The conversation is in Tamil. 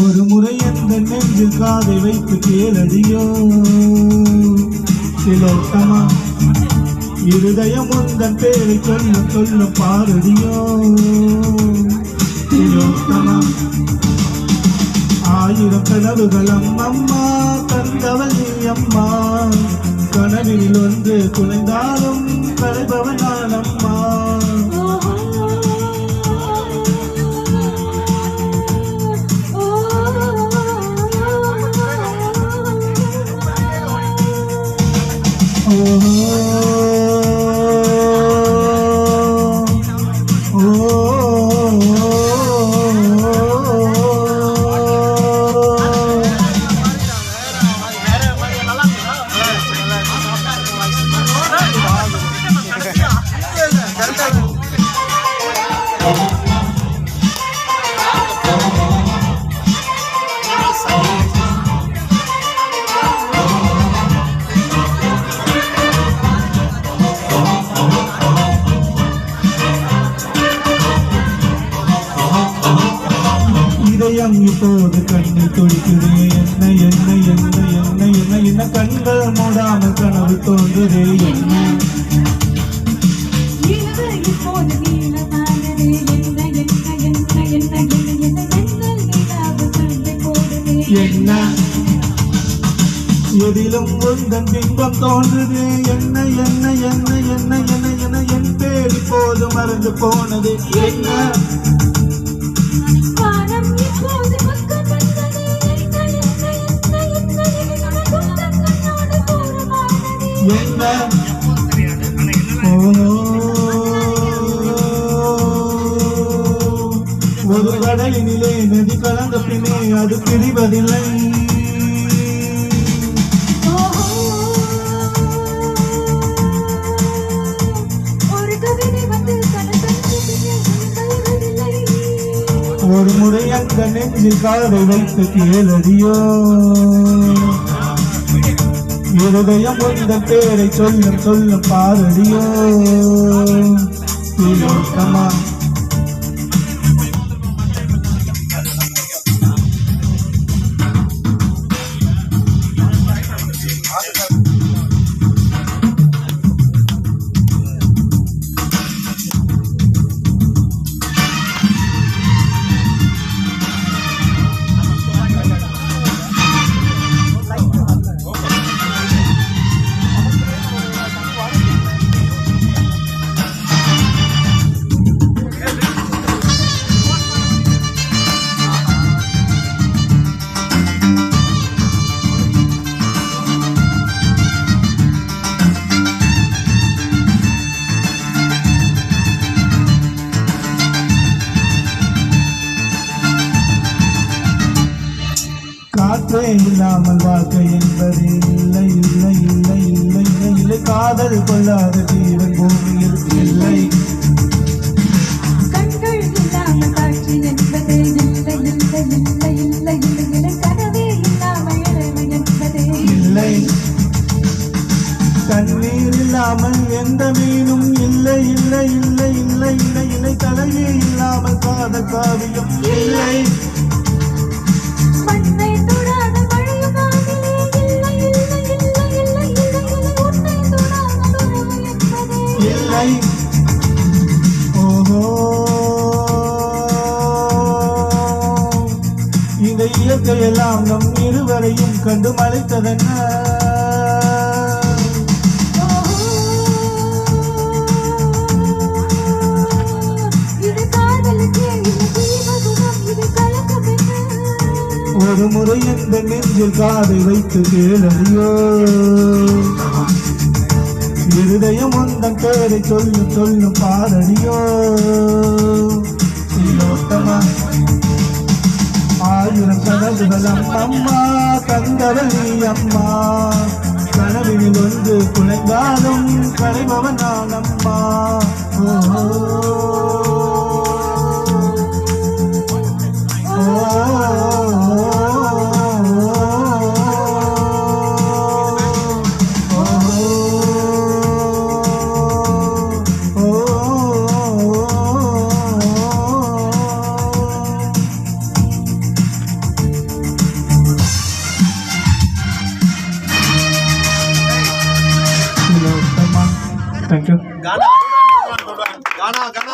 ஒரு முறை எந்த நெஞ்சில் காதை வைத்து கேளடியோ சிலோத்தமா இருதயம் உந்தன் பேரை சொல்லும் சொல்லும் பாரடியோ சிலோத்தமா ஆயிரம் கனவுகள் அம்மம்மா தந்தவள் நீ அம்மா கனவில் ஒன்று குலைந்தாலும் கலைபவன் நான் அம்மா இதயம் இப்போது கண்ணில் துடிக்குதே என்ன என்ன என்ன என்ன என்ன என்ன கண்கள் மூடாமல் கனவு தோன்றுதே என்ன என்ன எதிலும் உந்தன் பிம்பம் தோன்றுதே என்ன என்ன என்ன என்ன என்ன என்ன என் பேர் இப்போது மறந்து போனது என்ன என்ன ஒரு கடலினிலே நதி கலந்த பின்னே அது பிரிவதில்லை ஒரு முறை அந்த நெஞ்சில் காதை வைத்து கேளடியோ இருதயம் உந்தன் பேரை சொல்லும் சொல்லும் பாரடியோ திலோத்தமா காற்றே இல்லாமல் வாழ்க்கை என்பது இல்லை இல்லை இல்லை இல்லை இல்லை இல்லை காதல் கொள்ளாத ஜீவன் பூமியில் இல்லை கண்கள் இல்லாமல் காட்சி என்பது இல்லை இல்லை இல்லை இல்லை இல்லை இல்லை கனவே இல்லாமல் இளமை என்பது இல்லை கண்ணீர் இல்லாமல் எந்த மீனும் இல்லை இல்லை இல்லை இல்லை இல்லை இல்லை தலையே இல்லாமல் காதல் காவியம் இல்லை இந்த இயற்கையெல்லாம் நம் இருவரையும் கண்டு மலைத்ததென்ன ஒரு முறை இந்த நெஞ்சில் காதை வைத்து கேளடியோ இருதயம் உந்தன் பேரை சொல்லும் சொல்லும் பாரடியோ திலோத்தமா குதூகலம் அம்மா தந்தவள் நீ அம்மா கனவினில் ஒன்று குலைந்தாலும் கலைபவன் நான் அம்மா Thank you. Ghana.